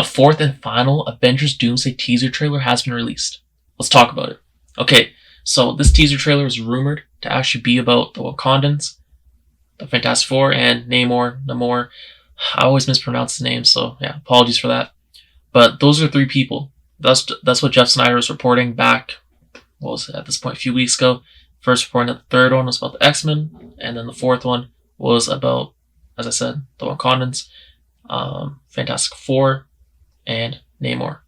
The fourth and final Avengers Doomsday teaser trailer has been released. Let's talk about it. Okay, so this teaser trailer is rumored to actually be about the Wakandans, the Fantastic Four, and Namor. I always mispronounce the name, so yeah, apologies for that. But those are three people. That's what Jeff Snyder was reporting back, what was it, at this point, a few weeks ago. First reporting that the third one was about the X-Men, and then the fourth one was about, as I said, the Wakandans, Fantastic Four, and Namor.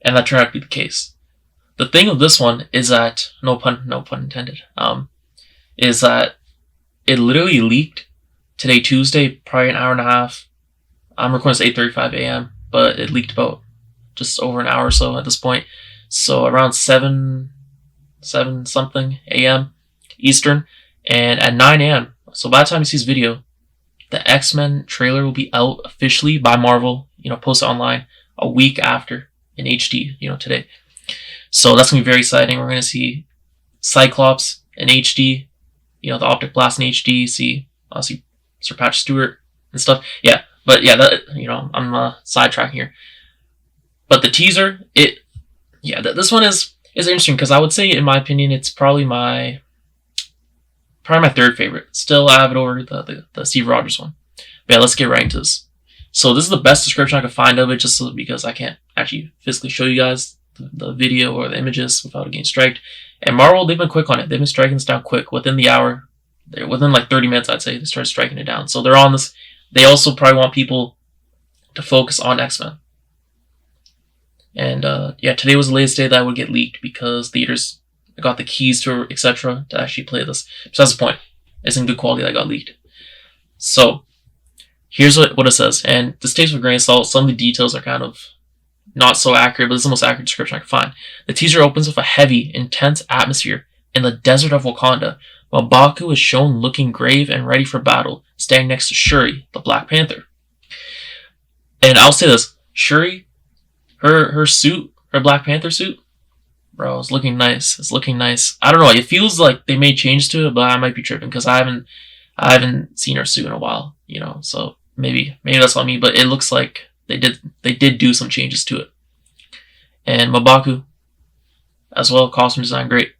And that turned out to be the case. The thing of this one is that, no pun intended, is that it literally leaked today, Tuesday, probably an hour and a half. I'm recording this at 8:35 a.m., but it leaked about just over an hour or so at this point. So around 7 something a.m. Eastern, and at 9 a.m. So by the time you see this video, the X-Men trailer will be out officially by Marvel, posted online a week after in HD, today. So that's going to be very exciting. We're going to see Cyclops in HD, the Optic Blast in HD, see Sir Patrick Stewart and stuff. Yeah, but yeah, I'm sidetracking here. But the teaser, this one is interesting because I would say, in my opinion, it's probably my third favorite. Still, I have it over the Steve Rogers one. But yeah, let's get right into this. So this is the best description I could find of it, just because I can't actually physically show you guys the video or the images without it getting striked. And Marvel, they've been quick on it. They've been striking this down quick. Within the hour, within like 30 minutes, I'd say, they started striking it down. So they're on this. They also probably want people to focus on X-Men. And today was the latest day that would get leaked because theaters got the keys to etc. to actually play this. So that's the point. It's in good quality that got leaked. So here's what it says. And this takes with a grain of salt. Some of the details are kind of not so accurate, but it's the most accurate description I can find. The teaser opens with a heavy, intense atmosphere in the desert of Wakanda, while M'Baku is shown looking grave and ready for battle, standing next to Shuri, the Black Panther. And I'll say this, Shuri, her suit, her Black Panther suit, bro, it's looking nice. It's looking nice. I don't know, it feels like they made changes to it, but I might be tripping because I haven't seen her suit in a while, so maybe that's on me, but it looks like they did do some changes to it. And M'Baku as well, costume design great.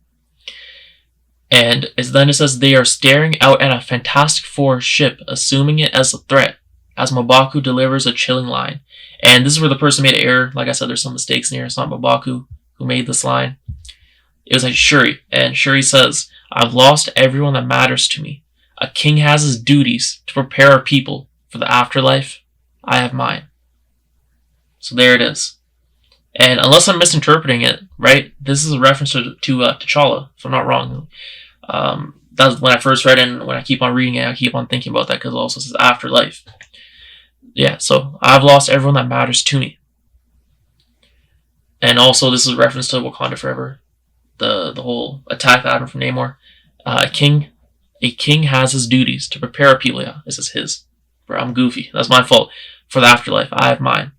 And then it says they are staring out at a Fantastic Four ship, assuming it as a threat, as M'Baku delivers a chilling line. And this is where the person made an error. Like I said, there's some mistakes in here. It's not M'Baku who made this line. It was like Shuri. And Shuri says, "I've lost everyone that matters to me. A king has his duties to prepare our people for the afterlife. I have mine." So there it is. And unless I'm misinterpreting it, right, this is a reference to T'Challa, if I'm not wrong. That's when I first read it, and when I keep on reading it, I keep on thinking about that because it also says afterlife. Yeah, so I've lost everyone that matters to me. And also this is a reference to Wakanda Forever, the whole attack that happened from Namor. A king has his duties to prepare a people. Yeah, this is his. Bro, I'm goofy. That's my fault. For the afterlife, I have mine.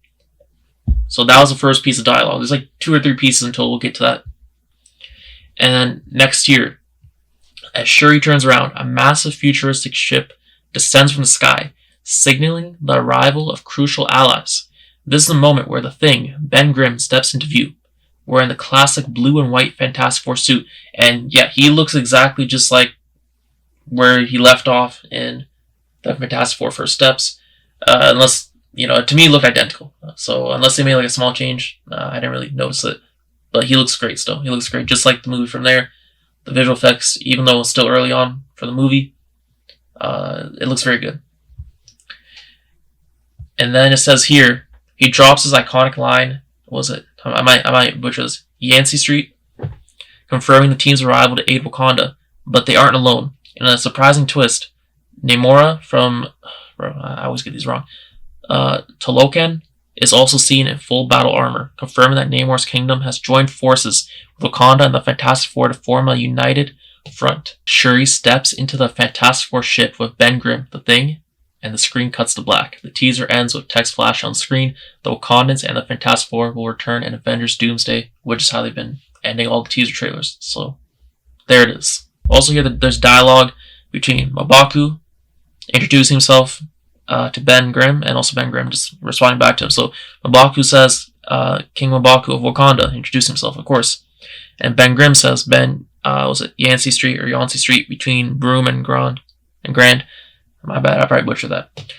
So that was the first piece of dialogue. There's like 2 or 3 pieces until we'll get to that. And then next year, as Shuri turns around, a massive futuristic ship descends from the sky, signaling the arrival of crucial allies. This is the moment where the Thing, Ben Grimm, steps into view, wearing the classic blue and white Fantastic Four suit. And yeah, he looks exactly just like where he left off in the Fantastic Four First Steps. Unless, to me, it looked identical. So unless they made like a small change, I didn't really notice it. But he looks great still. He looks great, just like the movie from there. The visual effects, even though it's still early on for the movie, it looks very good. And then it says here, he drops his iconic line. What was it? I might butcher this. Yancey Street, confirming the team's arrival to aid Wakanda, but they aren't alone. In a surprising twist, Namor from, I always get these wrong, Talokan is also seen in full battle armor, confirming that Namor's kingdom has joined forces with Wakanda and the Fantastic Four to form a united front. Shuri steps into the Fantastic Four ship with Ben Grimm, the Thing, and the screen cuts to black. The teaser ends with text flash on screen. The Wakandans and the Fantastic Four will return in Avengers Doomsday, which is how they've been ending all the teaser trailers. So there it is. Also here, there's dialogue between M'Baku introducing himself to Ben Grimm, and also Ben Grimm just responding back to him. So M'Baku says, King M'Baku of Wakanda, introduce himself, of course. And Ben Grimm says, Ben, was it Yancey Street or Yancey Street between Broome and Grand? My bad, I probably butchered that.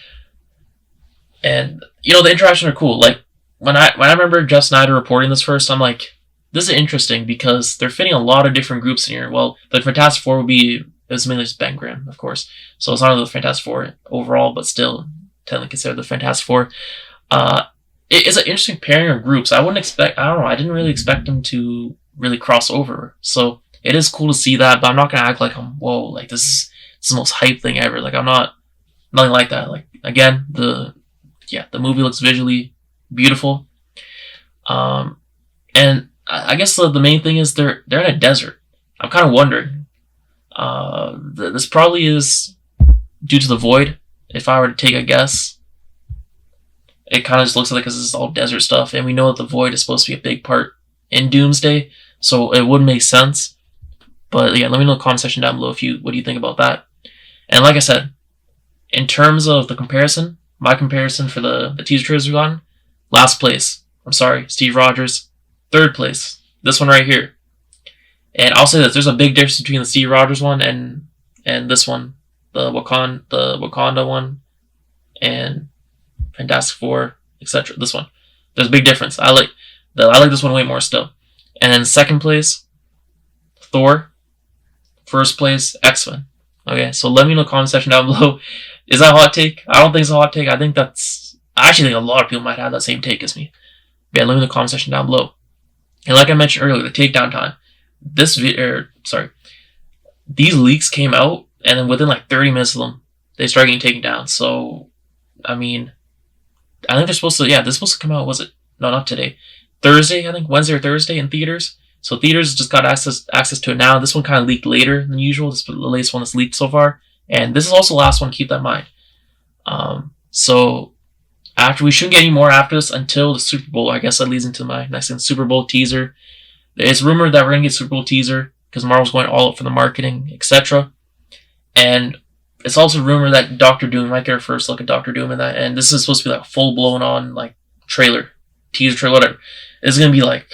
And, the interactions are cool. Like, when I remember Jeff Snyder reporting this first, I'm like, this is interesting because they're fitting a lot of different groups in here. Well, the Fantastic Four would be, it's mainly just Ben Grimm, of course. So it's not really the Fantastic Four overall, but still technically considered the Fantastic Four. It's an interesting pairing of groups. I didn't really expect them to really cross over. So it is cool to see that, but I'm not going to act like this is the most hype thing ever. Like, nothing like that. Like, again, the movie looks visually beautiful. And I guess the main thing is they're in a desert. I'm kind of wondering. This probably is due to the void. If I were to take a guess, it kind of just looks like this is all desert stuff, and we know that the void is supposed to be a big part in Doomsday, so it would make sense. But yeah, let me know in the comment section down below what do you think about that. And like I said, in terms of the comparison, my comparison for the teaser trailers we've gotten, last place. I'm sorry, Steve Rogers. Third place. This one right here. And I'll say this, there's a big difference between the Steve Rogers one and this one. The Wakanda one and Fantastic Four, etc. This one. There's a big difference. I like this one way more still. And then second place, Thor. First place, X-Men. Okay, so let me know in the comment section down below. Is that a hot take? I don't think it's a hot take. I actually think a lot of people might have that same take as me. But yeah, let me know in the comment section down below. And like I mentioned earlier, the takedown time. These leaks came out, and then within like 30 minutes of them, they started getting taken down. So, I think they're supposed to, this is supposed to come out, was it? No, not today. Thursday, I think, Wednesday or Thursday in theaters. So theaters just got access to it now. This one kind of leaked later than usual. This is the latest one that's leaked so far. And this is also the last one, keep that in mind. So, we shouldn't get any more after this until the Super Bowl. I guess that leads into my next thing, Super Bowl teaser. It's rumored that we're going to get Super Bowl teaser because Marvel's going all out for the marketing, etc. And it's also rumored that Doctor Doom might get our first look at Doctor Doom in that. And this is supposed to be like a full blown on like teaser trailer, whatever. It's going to be like,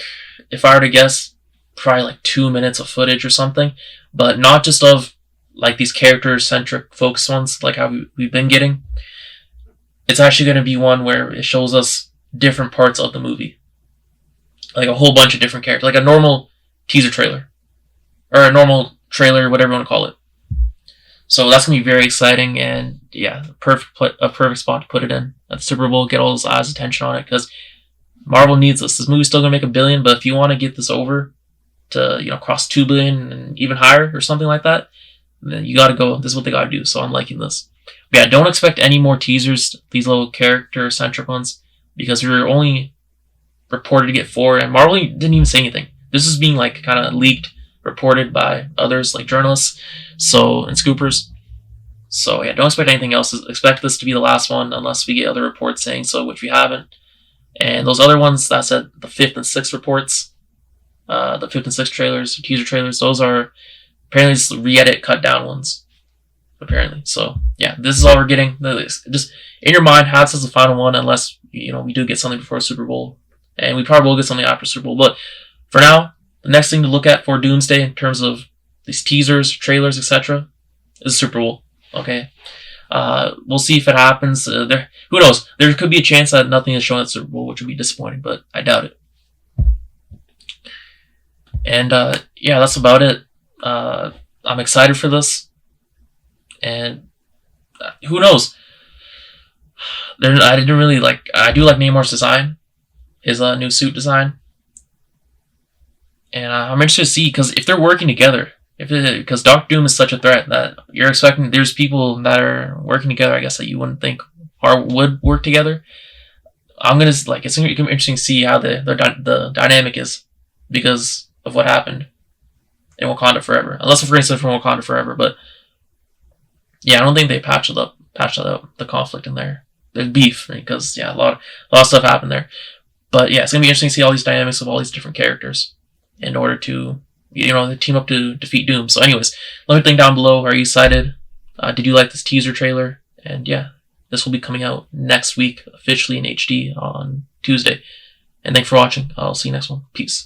if I were to guess, probably like 2 minutes of footage or something. But not just of like these character-centric focus ones like how we've been getting. It's actually going to be one where it shows us different parts of the movie. Like a whole bunch of different characters. Like a normal teaser trailer. Or a normal trailer, whatever you want to call it. So that's going to be very exciting. And yeah, a perfect spot to put it in. At the Super Bowl, get all those eyes' attention on it. Because Marvel needs this. This movie's still going to make $1 billion. But if you want to get this over to, cross $2 billion and even higher or something like that, then you got to go. This is what they got to do. So I'm liking this. But yeah, don't expect any more teasers, these little character-centric ones, because we were only reported to get 4, and Marvel didn't even say anything. This is being like kind of leaked, reported by others, like journalists, and scoopers. So yeah, don't expect anything else. Expect this to be the last one, unless we get other reports saying so, which we haven't. And those other ones, that said, the 5th and 6th reports, the 5th and 6th trailers, teaser trailers, those are apparently just re-edit, cut down ones. Apparently. So yeah, this is all we're getting. Just in your mind, Hats is the final one, unless we do get something before Super Bowl, and we probably will get something after Super Bowl. But for now, the next thing to look at for Doomsday in terms of these teasers, trailers, etc., is Super Bowl. Okay, we'll see if it happens. Who knows? There could be a chance that nothing is shown at Super Bowl, which would be disappointing, but I doubt it. And yeah, that's about it. I'm excited for this. And who knows? I didn't really like. I do like Namor's design, his new suit design, and I'm interested to see because if they're working together, because Doctor Doom is such a threat that you're expecting. There's people that are working together. I guess that you wouldn't think would work together. It's gonna be interesting to see how the dynamic is because of what happened in Wakanda Forever. Unless we're going to from Wakanda Forever, but. Yeah, I don't think they patched up the conflict in there. There's beef, because a lot of stuff happened there. But yeah, it's gonna be interesting to see all these dynamics of all these different characters in order to team up to defeat Doom. So anyways, let me think down below. Are you excited? Did you like this teaser trailer? And yeah, This will be coming out next week, officially in HD on Tuesday. And thanks for watching. I'll see you next one. Peace.